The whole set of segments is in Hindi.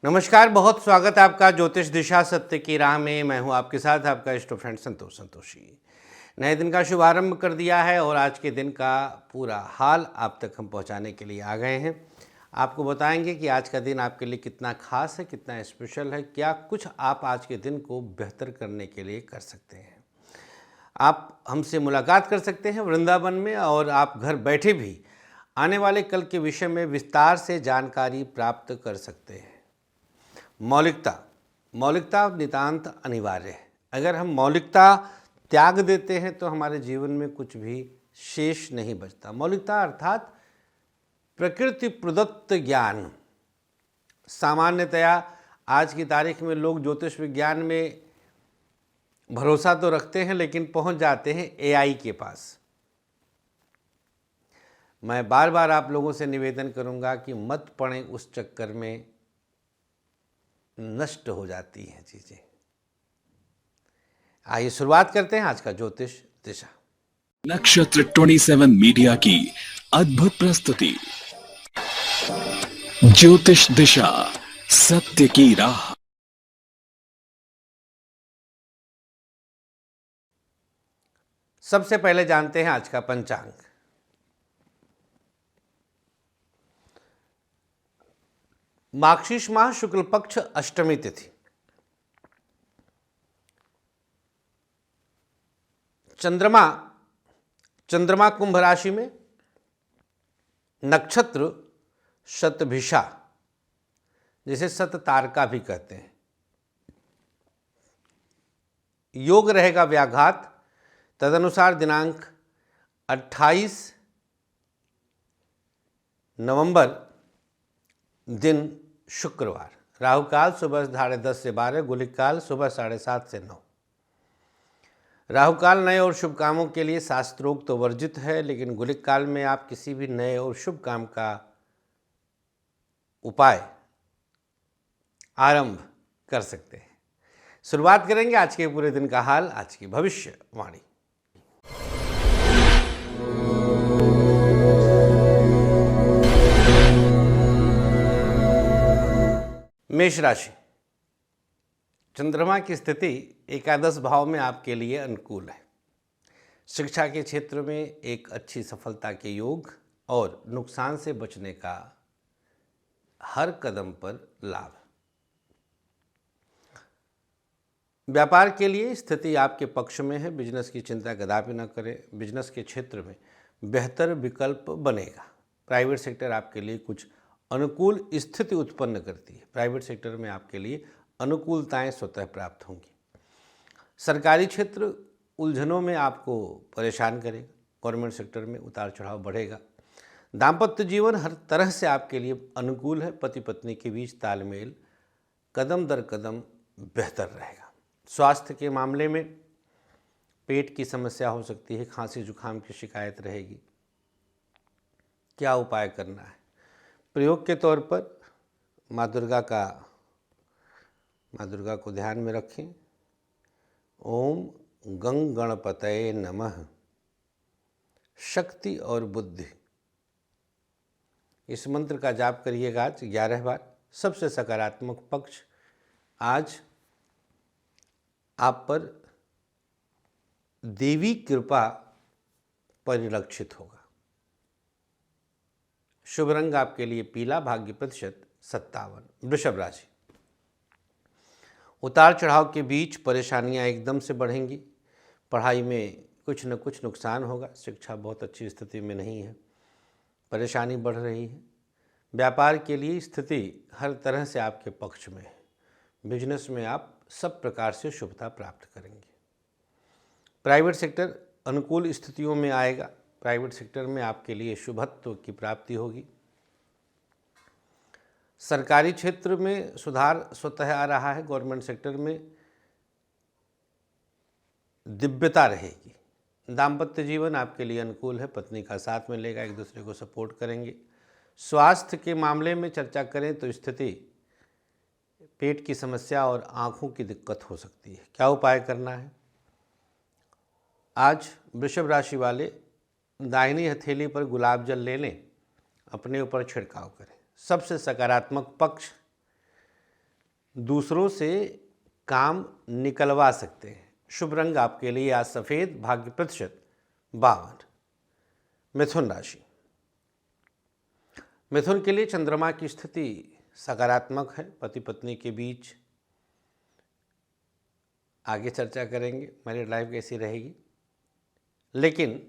नमस्कार, बहुत स्वागत है आपका ज्योतिष दिशा सत्य की राह में। मैं हूं आपके साथ आपका इष्ट फ्रेंड संतोष संतोषी। नए दिन का शुभारंभ कर दिया है और आज के दिन का पूरा हाल आप तक हम पहुंचाने के लिए आ गए हैं। आपको बताएंगे कि आज का दिन आपके लिए कितना खास है, कितना स्पेशल है, क्या कुछ आप आज के दिन को बेहतर करने के लिए कर सकते हैं। आप हमसे मुलाकात कर सकते हैं वृंदावन में, और आप घर बैठे भी आने वाले कल के विषय में विस्तार से जानकारी प्राप्त कर सकते हैं। मौलिकता नितांत अनिवार्य है। अगर हम मौलिकता त्याग देते हैं तो हमारे जीवन में कुछ भी शेष नहीं बचता। मौलिकता अर्थात प्रकृति प्रदत्त ज्ञान। सामान्यतया आज की तारीख में लोग ज्योतिष विज्ञान में भरोसा तो रखते हैं, लेकिन पहुंच जाते हैं एआई के पास। मैं बार बार आप लोगों से निवेदन करूंगा कि मत पड़ें उस चक्कर में, नष्ट हो जाती हैं चीजें। आइए शुरुआत करते हैं आज का ज्योतिष दिशा। नक्षत्र 27 मीडिया की अद्भुत प्रस्तुति ज्योतिष दिशा सत्य की राह। सबसे पहले जानते हैं आज का पंचांग। मार्गशीर्ष माह शुक्ल पक्ष अष्टमी तिथि। चंद्रमा कुंभ राशि में, नक्षत्र शतभिषा, जिसे शततारका भी कहते हैं। योग रहेगा व्याघात, तदनुसार दिनांक 28 नवंबर, दिन शुक्रवार। राहु काल सुबह 10:30 से 12, गुलिक काल सुबह 7:30 से 9। राहु काल नए और शुभ कामों के लिए शास्त्रोक्त तो वर्जित है, लेकिन गुलिक काल में आप किसी भी नए और शुभ काम का उपाय आरंभ कर सकते हैं। शुरुआत करेंगे आज के पूरे दिन का हाल, आज की भविष्यवाणी। मेष राशि। चंद्रमा की स्थिति एकादश भाव में आपके लिए अनुकूल है। शिक्षा के क्षेत्र में एक अच्छी सफलता के योग और नुकसान से बचने का हर कदम पर लाभ। व्यापार के लिए स्थिति आपके पक्ष में है। बिजनेस की चिंता कदापि न करें। बिजनेस के क्षेत्र में बेहतर विकल्प बनेगा। प्राइवेट सेक्टर आपके लिए कुछ अनुकूल स्थिति उत्पन्न करती है। प्राइवेट सेक्टर में आपके लिए अनुकूलताएं स्वतः प्राप्त होंगी। सरकारी क्षेत्र उलझनों में आपको परेशान करेगा। गवर्नमेंट सेक्टर में उतार चढ़ाव बढ़ेगा। दाम्पत्य जीवन हर तरह से आपके लिए अनुकूल है। पति पत्नी के बीच तालमेल कदम दर कदम बेहतर रहेगा। स्वास्थ्य के मामले में पेट की समस्या हो सकती है, खांसी जुकाम की शिकायत रहेगी। क्या उपाय करना है? प्रयोग के तौर पर माँ दुर्गा को ध्यान में रखें। ओम गंग गणपतये नमः। शक्ति और बुद्धि, इस मंत्र का जाप करिएगा आज 11 बार। सबसे सकारात्मक पक्ष आज आप पर देवी कृपा परिलक्षित होगा। शुभ रंग आपके लिए पीला, भाग्य प्रतिशत 57। वृषभ राशि। उतार चढ़ाव के बीच परेशानियां एकदम से बढ़ेंगी। पढ़ाई में कुछ न कुछ नुकसान होगा। शिक्षा बहुत अच्छी स्थिति में नहीं है, परेशानी बढ़ रही है। व्यापार के लिए स्थिति हर तरह से आपके पक्ष में है। बिजनेस में आप सब प्रकार से शुभता प्राप्त करेंगे। प्राइवेट सेक्टर अनुकूल स्थितियों में आएगा। प्राइवेट सेक्टर में आपके लिए शुभत्व की प्राप्ति होगी। सरकारी क्षेत्र में सुधार स्वतः आ रहा है। गवर्नमेंट सेक्टर में दिव्यता रहेगी। दाम्पत्य जीवन आपके लिए अनुकूल है। पत्नी का साथ मिलेगा, एक दूसरे को सपोर्ट करेंगे। स्वास्थ्य के मामले में चर्चा करें तो स्थिति पेट की समस्या और आँखों की दिक्कत हो सकती है। क्या उपाय करना है? आज वृषभ राशि वाले दाहिनी हथेली पर गुलाब जल ले लें, अपने ऊपर छिड़काव करें। सबसे सकारात्मक पक्ष दूसरों से काम निकलवा सकते हैं। शुभ रंग आपके लिए आज सफ़ेद, भाग्य प्रतिशत 52। मिथुन राशि। मिथुन के लिए चंद्रमा की स्थिति सकारात्मक है। पति पत्नी के बीच आगे चर्चा करेंगे मैरिड लाइफ कैसी रहेगी, लेकिन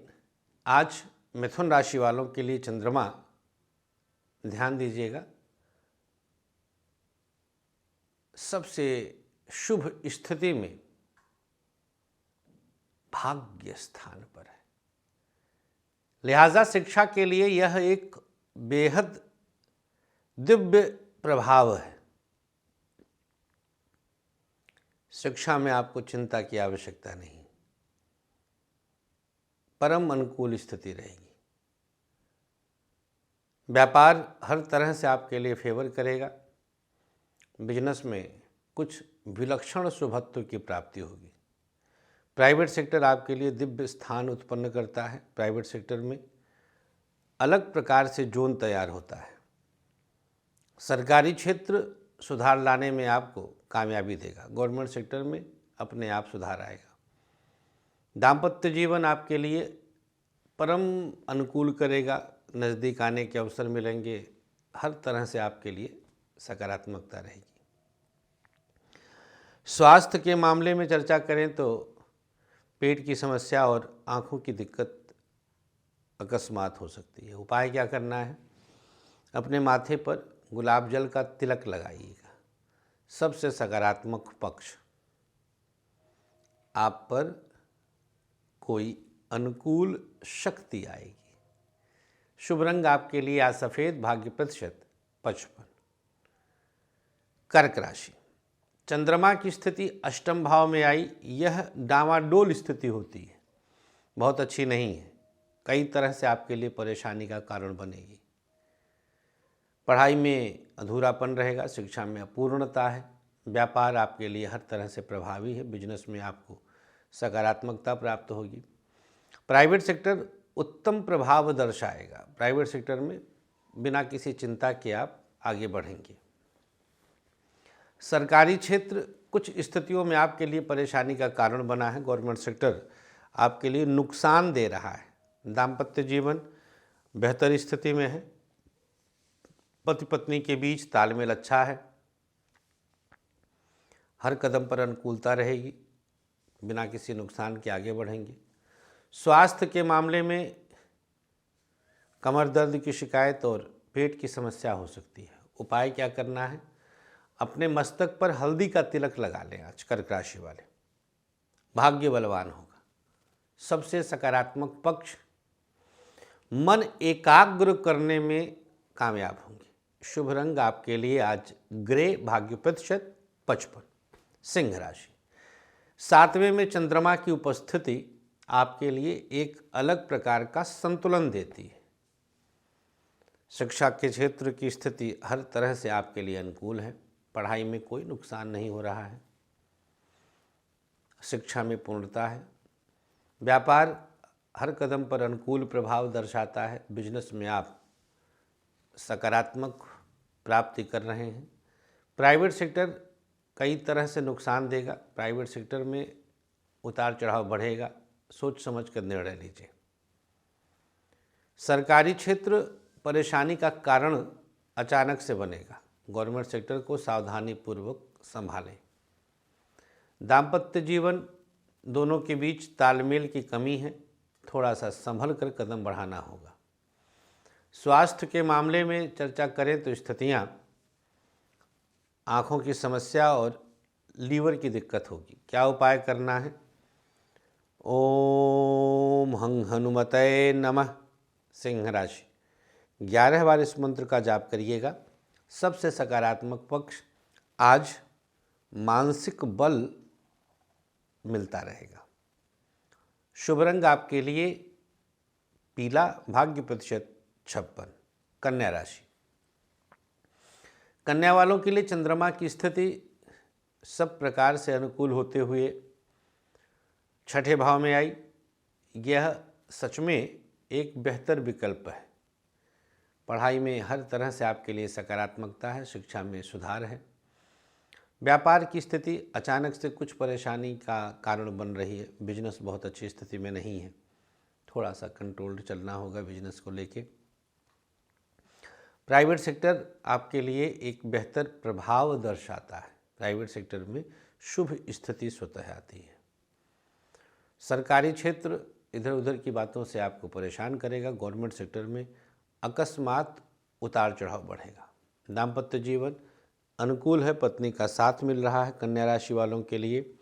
आज मिथुन राशि वालों के लिए चंद्रमा, ध्यान दीजिएगा, सबसे शुभ स्थिति में भाग्य स्थान पर है। लिहाजा शिक्षा के लिए यह एक बेहद दिव्य प्रभाव है। शिक्षा में आपको चिंता की आवश्यकता नहीं, परम अनुकूल स्थिति रहेगी। व्यापार हर तरह से आपके लिए फेवर करेगा। बिजनेस में कुछ विलक्षण शुभत्व की प्राप्ति होगी। प्राइवेट सेक्टर आपके लिए दिव्य स्थान उत्पन्न करता है। प्राइवेट सेक्टर में अलग प्रकार से जोन तैयार होता है। सरकारी क्षेत्र सुधार लाने में आपको कामयाबी देगा। गवर्नमेंट सेक्टर में अपने आप सुधार आएगा। दाम्पत्य जीवन आपके लिए परम अनुकूल करेगा। नज़दीक आने के अवसर मिलेंगे। हर तरह से आपके लिए सकारात्मकता रहेगी। स्वास्थ्य के मामले में चर्चा करें तो पेट की समस्या और आँखों की दिक्कत अकस्मात हो सकती है। उपाय क्या करना है? अपने माथे पर गुलाब जल का तिलक लगाइएगा। सबसे सकारात्मक पक्ष, आप पर कोई अनुकूल शक्ति आएगी। शुभ रंग आपके लिए आज सफ़ेद, भाग्य प्रतिशत 55। कर्क राशि। चंद्रमा की स्थिति अष्टम भाव में आई। यह डामाडोल स्थिति होती है, बहुत अच्छी नहीं है। कई तरह से आपके लिए परेशानी का कारण बनेगी। पढ़ाई में अधूरापन रहेगा। शिक्षा में अपूर्णता है। व्यापार आपके लिए हर तरह से प्रभावी है। बिजनेस में आपको सकारात्मकता प्राप्त होगी। प्राइवेट सेक्टर उत्तम प्रभाव दर्शाएगा। प्राइवेट सेक्टर में बिना किसी चिंता के आप आगे बढ़ेंगे। सरकारी क्षेत्र कुछ स्थितियों में आपके लिए परेशानी का कारण बना है। गवर्नमेंट सेक्टर आपके लिए नुकसान दे रहा है। दाम्पत्य जीवन बेहतर स्थिति में है। पति पत्नी के बीच तालमेल अच्छा है। हर कदम पर अनुकूलता रहेगी। बिना किसी नुकसान के आगे बढ़ेंगे। स्वास्थ्य के मामले में कमर दर्द की शिकायत और पेट की समस्या हो सकती है। उपाय क्या करना है? अपने मस्तक पर हल्दी का तिलक लगा लें आज कर्क राशि वाले। भाग्य बलवान होगा। सबसे सकारात्मक पक्ष, मन एकाग्र करने में कामयाब होंगे। शुभ रंग आपके लिए आज ग्रे, भाग्य प्रतिशत 55। सिंह राशि। 7वें में चंद्रमा की उपस्थिति आपके लिए एक अलग प्रकार का संतुलन देती है। शिक्षा के क्षेत्र की स्थिति हर तरह से आपके लिए अनुकूल है। पढ़ाई में कोई नुकसान नहीं हो रहा है। शिक्षा में पूर्णता है। व्यापार हर कदम पर अनुकूल प्रभाव दर्शाता है। बिजनेस में आप सकारात्मक प्राप्ति कर रहे हैं। प्राइवेट सेक्टर कई तरह से नुकसान देगा। प्राइवेट सेक्टर में उतार चढ़ाव बढ़ेगा। सोच समझ कर निर्णय लीजिए। सरकारी क्षेत्र परेशानी का कारण अचानक से बनेगा। गवर्नमेंट सेक्टर को सावधानीपूर्वक संभालें। दाम्पत्य जीवन दोनों के बीच तालमेल की कमी है। थोड़ा सा संभल कर कदम बढ़ाना होगा। स्वास्थ्य के मामले में चर्चा करें तो स्थितियां आँखों की समस्या और लीवर की दिक्कत होगी। क्या उपाय करना है? ओम हं हनुमते नमः। सिंह राशि। 11 बार इस मंत्र का जाप करिएगा। सबसे सकारात्मक पक्ष, आज मानसिक बल मिलता रहेगा। शुभ रंग आपके लिए पीला, भाग्य प्रतिशत 56। कन्या राशि। कन्या वालों के लिए चंद्रमा की स्थिति सब प्रकार से अनुकूल होते हुए 6ठे भाव में आई। यह सच में एक बेहतर विकल्प है। पढ़ाई में हर तरह से आपके लिए सकारात्मकता है। शिक्षा में सुधार है। व्यापार की स्थिति अचानक से कुछ परेशानी का कारण बन रही है। बिजनेस बहुत अच्छी स्थिति में नहीं है, थोड़ा सा कंट्रोल्ड चलना होगा बिजनेस को लेके। प्राइवेट सेक्टर आपके लिए एक बेहतर प्रभाव दर्शाता है। प्राइवेट सेक्टर में शुभ स्थिति स्वतः आती है। सरकारी क्षेत्र इधर उधर की बातों से आपको परेशान करेगा। गवर्नमेंट सेक्टर में अकस्मात उतार चढ़ाव बढ़ेगा। दाम्पत्य जीवन अनुकूल है, पत्नी का साथ मिल रहा है। कन्या राशि वालों के लिए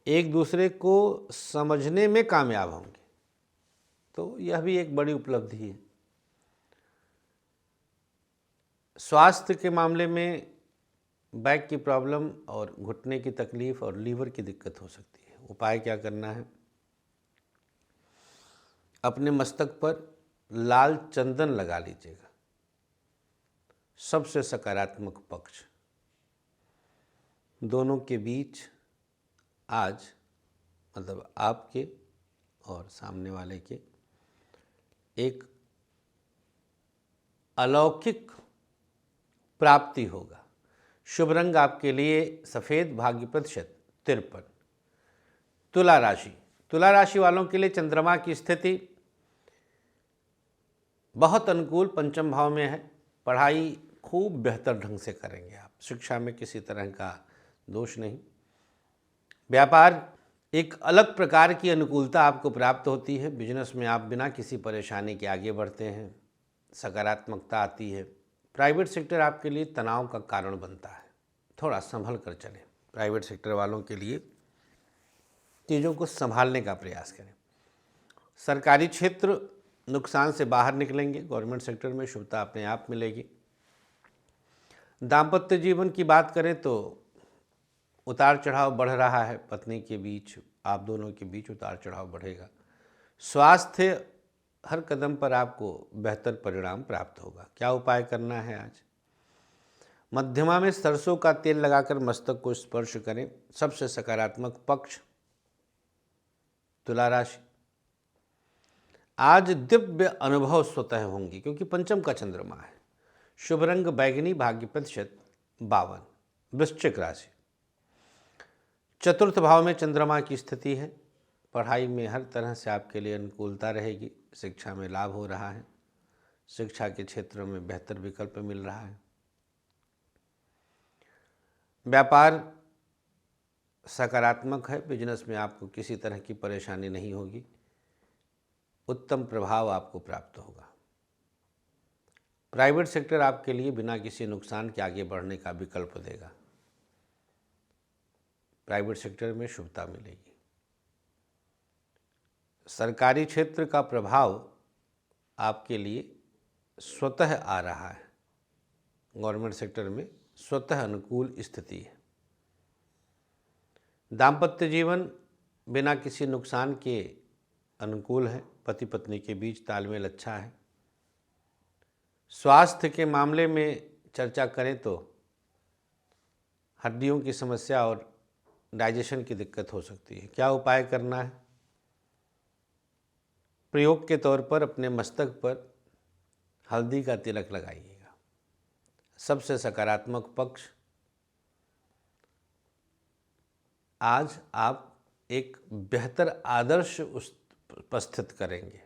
एक दूसरे को समझने में कामयाब होंगे, तो यह भी एक बड़ी उपलब्धि है। स्वास्थ्य के मामले में बैक की प्रॉब्लम और घुटने की तकलीफ और लीवर की दिक्कत हो सकती है। उपाय क्या करना है? अपने मस्तक पर लाल चंदन लगा लीजिएगा। सबसे सकारात्मक पक्ष, दोनों के बीच आज मतलब आपके और सामने वाले के एक अलौकिक प्राप्ति होगा। शुभ रंग आपके लिए सफ़ेद, भाग्य प्रतिशत 53। तुला राशि, तुला राशि वालों के लिए चंद्रमा की स्थिति बहुत अनुकूल पंचम भाव में है। पढ़ाई खूब बेहतर ढंग से करेंगे आप, शिक्षा में किसी तरह का दोष नहीं। व्यापार एक अलग प्रकार की अनुकूलता आपको प्राप्त होती है। बिजनेस में आप बिना किसी परेशानी के आगे बढ़ते हैं, सकारात्मकता आती है। प्राइवेट सेक्टर आपके लिए तनाव का कारण बनता है, थोड़ा संभल कर चलें। प्राइवेट सेक्टर वालों के लिए चीज़ों को संभालने का प्रयास करें। सरकारी क्षेत्र नुकसान से बाहर निकलेंगे। गवर्नमेंट सेक्टर में शुभता अपने आप मिलेगी। दाम्पत्य जीवन की बात करें तो उतार चढ़ाव बढ़ रहा है। पत्नी के बीच, आप दोनों के बीच उतार चढ़ाव बढ़ेगा। स्वास्थ्य हर कदम पर आपको बेहतर परिणाम प्राप्त होगा। क्या उपाय करना है आज? मध्यमा में सरसों का तेल लगाकर मस्तक को स्पर्श करें। सबसे सकारात्मक पक्ष तुला राशि, आज दिव्य अनुभव स्वतः होंगी क्योंकि पंचम का चंद्रमा है। शुभ रंग बैगनी, भाग्य प्रतिशत 52। वृश्चिक राशि, चतुर्थ भाव में चंद्रमा की स्थिति है। पढ़ाई में हर तरह से आपके लिए अनुकूलता रहेगी। शिक्षा में लाभ हो रहा है। शिक्षा के क्षेत्र में बेहतर विकल्प मिल रहा है। व्यापार सकारात्मक है। बिजनेस में आपको किसी तरह की परेशानी नहीं होगी। उत्तम प्रभाव आपको प्राप्त होगा। प्राइवेट सेक्टर आपके लिए बिना किसी नुकसान के आगे बढ़ने का विकल्प देगा। प्राइवेट सेक्टर में शुभता मिलेगी। सरकारी क्षेत्र का प्रभाव आपके लिए स्वतः आ रहा है। गवर्नमेंट सेक्टर में स्वतः अनुकूल स्थिति है। दाम्पत्य जीवन बिना किसी नुकसान के अनुकूल है। पति पत्नी के बीच तालमेल अच्छा है। स्वास्थ्य के मामले में चर्चा करें तो हड्डियों की समस्या और डाइजेशन की दिक्कत हो सकती है। क्या उपाय करना है? प्रयोग के तौर पर अपने मस्तक पर हल्दी का तिलक लगाइएगा। सबसे सकारात्मक पक्ष, आज आप एक बेहतर आदर्श उपस्थित करेंगे।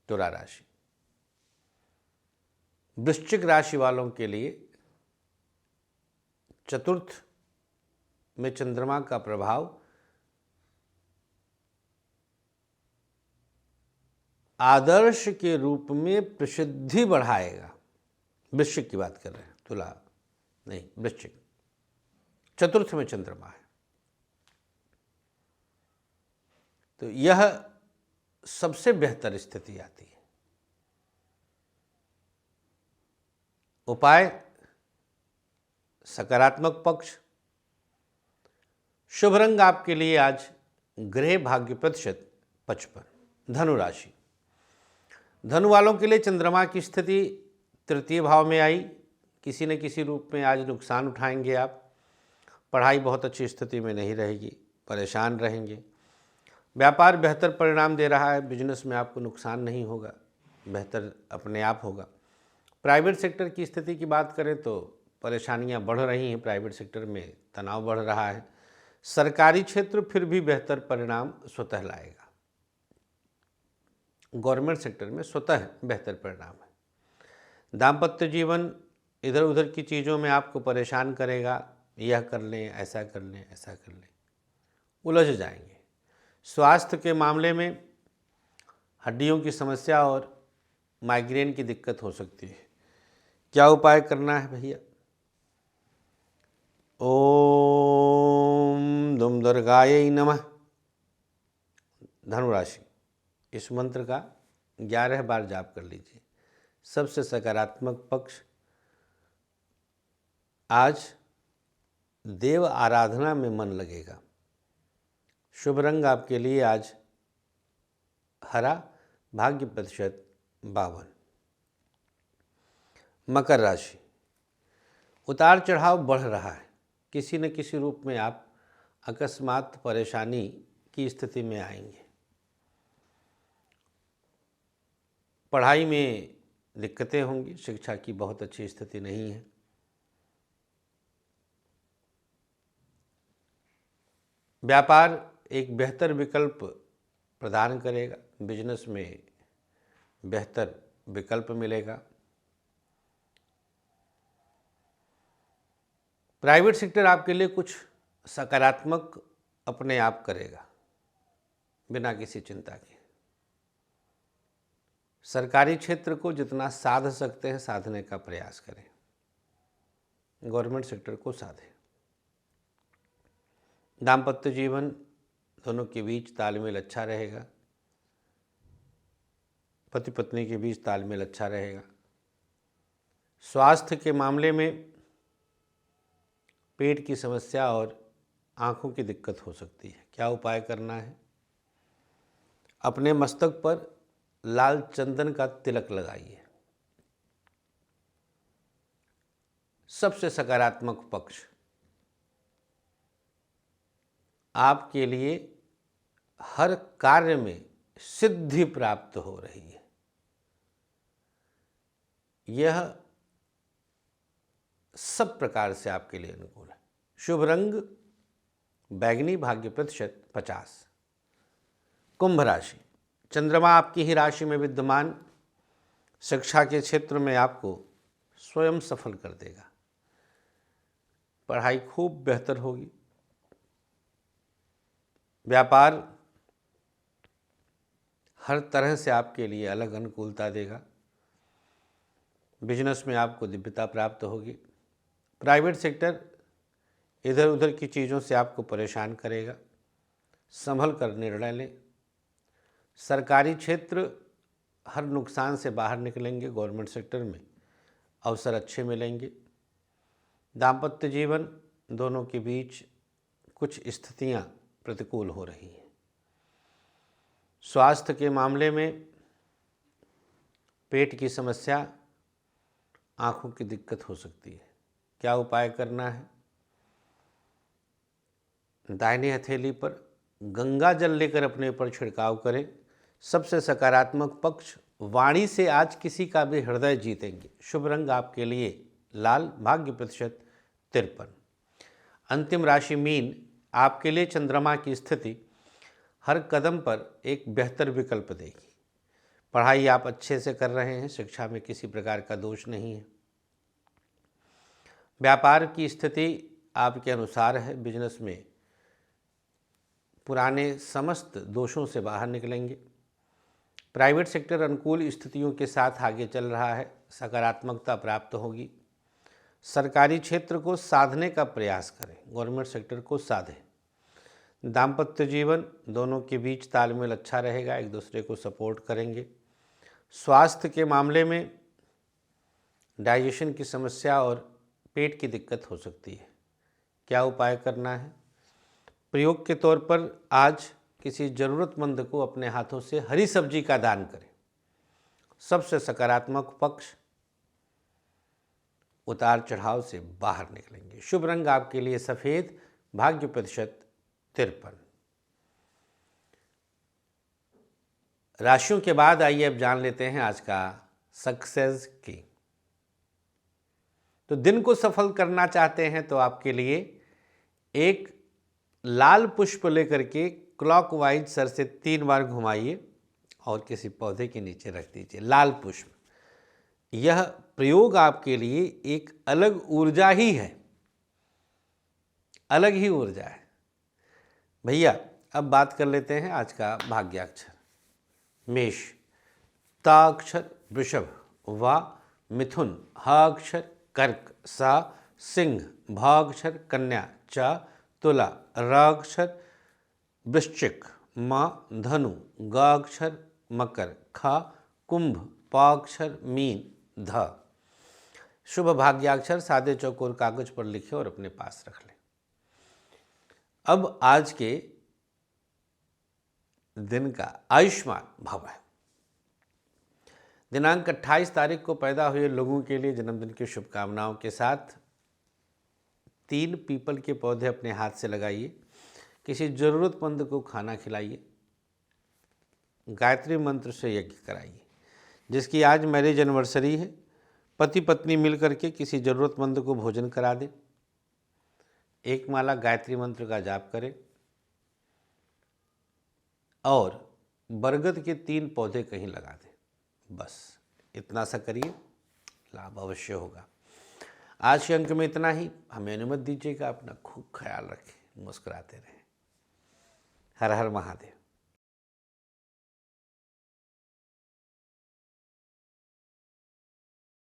तुला राशि, वृश्चिक राशि वालों के लिए चतुर्थ में चंद्रमा का प्रभाव आदर्श के रूप में प्रसिद्धि बढ़ाएगा। वृश्चिक की बात कर रहे हैं, तुला नहीं, वृश्चिक। चतुर्थ में चंद्रमा है तो यह सबसे बेहतर स्थिति आती है। उपाय सकारात्मक पक्ष, शुभ रंग आपके लिए आज ग्रे, भाग्य प्रतिशत 55। धनु राशि, धनु वालों के लिए चंद्रमा की स्थिति तृतीय भाव में आई। किसी न किसी रूप में आज नुकसान उठाएंगे आप। पढ़ाई बहुत अच्छी स्थिति में नहीं रहेगी, परेशान रहेंगे। व्यापार बेहतर परिणाम दे रहा है। बिजनेस में आपको नुकसान नहीं होगा, बेहतर अपने आप होगा। प्राइवेट सेक्टर की स्थिति की बात करें तो परेशानियां बढ़ रही हैं, प्राइवेट सेक्टर में तनाव बढ़ रहा है। सरकारी क्षेत्र फिर भी बेहतर परिणाम स्वतः लाएगा, गवर्नमेंट सेक्टर में स्वतः बेहतर परिणाम है। दाम्पत्य जीवन इधर उधर की चीज़ों में आपको परेशान करेगा, यह कर लें, ऐसा कर लें, ऐसा कर लें, उलझ जाएंगे। स्वास्थ्य के मामले में हड्डियों की समस्या और माइग्रेन की दिक्कत हो सकती है। क्या उपाय करना है भैया? ओम दुम दुर्गायै नमः। धनुराशि, इस मंत्र का 11 बार जाप कर लीजिए। सबसे सकारात्मक पक्ष आज देव आराधना में मन लगेगा। शुभ रंग आपके लिए आज हरा, भाग्य प्रतिशत 52। मकर राशि, उतार चढ़ाव बढ़ रहा है। किसी न किसी रूप में आप अकस्मात परेशानी की स्थिति में आएंगे। पढ़ाई में दिक्कतें होंगी, शिक्षा की बहुत अच्छी स्थिति नहीं है। व्यापार एक बेहतर विकल्प प्रदान करेगा, बिजनेस में बेहतर विकल्प मिलेगा। प्राइवेट सेक्टर आपके लिए कुछ सकारात्मक अपने आप करेगा बिना किसी चिंता के। सरकारी क्षेत्र को जितना साध सकते हैं साधने का प्रयास करें, गवर्नमेंट सेक्टर को साधें। दाम्पत्य जीवन दोनों के बीच तालमेल अच्छा रहेगा, पति पत्नी के बीच तालमेल अच्छा रहेगा। स्वास्थ्य के मामले में पेट की समस्या और आँखों की दिक्कत हो सकती है। क्या उपाय करना है? अपने मस्तक पर लाल चंदन का तिलक लगाइए। सबसे सकारात्मक पक्ष आपके लिए हर कार्य में सिद्धि प्राप्त हो रही है। यह सब प्रकार से आपके लिए अनुकूल है। शुभ रंग बैगनी, भाग्य प्रतिशत 50। कुंभ राशि, चंद्रमा आपकी ही राशि में विद्यमान शिक्षा के क्षेत्र में आपको स्वयं सफल कर देगा। पढ़ाई खूब बेहतर होगी। व्यापार हर तरह से आपके लिए अलग अनुकूलता देगा। बिजनेस में आपको दिव्यता प्राप्त होगी। प्राइवेट सेक्टर इधर उधर की चीज़ों से आपको परेशान करेगा, संभल कर निर्णय लें। सरकारी क्षेत्र हर नुकसान से बाहर निकलेंगे, गवर्नमेंट सेक्टर में अवसर अच्छे मिलेंगे। दाम्पत्य जीवन दोनों के बीच कुछ स्थितियां प्रतिकूल हो रही हैं। स्वास्थ्य के मामले में पेट की समस्या, आँखों की दिक्कत हो सकती है। क्या उपाय करना है? दाहिनी हथेली पर गंगा जल लेकर अपने ऊपर छिड़काव करें। सबसे सकारात्मक पक्ष वाणी से आज किसी का भी हृदय जीतेंगे। शुभ रंग आपके लिए लाल, भाग्य प्रतिशत 53। अंतिम राशि मीन, आपके लिए चंद्रमा की स्थिति हर कदम पर एक बेहतर विकल्प देगी। पढ़ाई आप अच्छे से कर रहे हैं, शिक्षा में किसी प्रकार का दोष नहीं है। व्यापार की स्थिति आपके अनुसार है। बिजनेस में पुराने समस्त दोषों से बाहर निकलेंगे। प्राइवेट सेक्टर अनुकूल स्थितियों के साथ आगे चल रहा है, सकारात्मकता प्राप्त होगी। सरकारी क्षेत्र को साधने का प्रयास करें, गवर्नमेंट सेक्टर को साधें। दाम्पत्य जीवन दोनों के बीच तालमेल अच्छा रहेगा, एक दूसरे को सपोर्ट करेंगे। स्वास्थ्य के मामले में डाइजेशन की समस्या और पेट की दिक्कत हो सकती है। क्या उपाय करना है? प्रयोग के तौर पर आज किसी ज़रूरतमंद को अपने हाथों से हरी सब्जी का दान करें। सबसे सकारात्मक पक्ष उतार चढ़ाव से बाहर निकलेंगे। शुभ रंग आपके लिए सफ़ेद, भाग्य प्रतिशत 53। राशियों के बाद आइए अब जान लेते हैं आज का सक्सेस की। तो दिन को सफल करना चाहते हैं तो आपके लिए एक लाल पुष्प लेकर के क्लॉकवाइज सर से 3 बार घुमाइए और किसी पौधे के नीचे रख दीजिए लाल पुष्प। यह प्रयोग आपके लिए एक अलग ऊर्जा ही है, अलग ही ऊर्जा है। भैया अब बात कर लेते हैं आज का भाग्याक्षर। मेष, ता अक्षर वृषभ, वा मिथुन, ह अक्षर कर्क, सा सिंह, भ अक्षर कन्या, च तुला, र अक्षर वृश्चिक, म धनु, ग अक्षर मकर, ख कुंभ, प अक्षर मीन, ध। शुभ भाग्याक्षर सादे चौकोर कागज पर लिखें और अपने पास रख लें। अब आज के दिन का आयुष्मान भव है। दिनांक 28 तारीख को पैदा हुए लोगों के लिए जन्मदिन की शुभकामनाओं के साथ 3 पीपल के पौधे अपने हाथ से लगाइए, किसी जरूरतमंद को खाना खिलाइए, गायत्री मंत्र से यज्ञ कराइए। जिसकी आज मैरिज एनिवर्सरी है, पति पत्नी मिलकर के किसी जरूरतमंद को भोजन करा दें, एक माला गायत्री मंत्र का जाप करें और बरगद के 3 पौधे कहीं लगा दें। बस इतना सा करिए, लाभ अवश्य होगा। आज के अंक में इतना ही। हमें अनुमति दीजिएगा। अपना खूब ख्याल रखें, मुस्कुराते रहें। हर हर महादेव।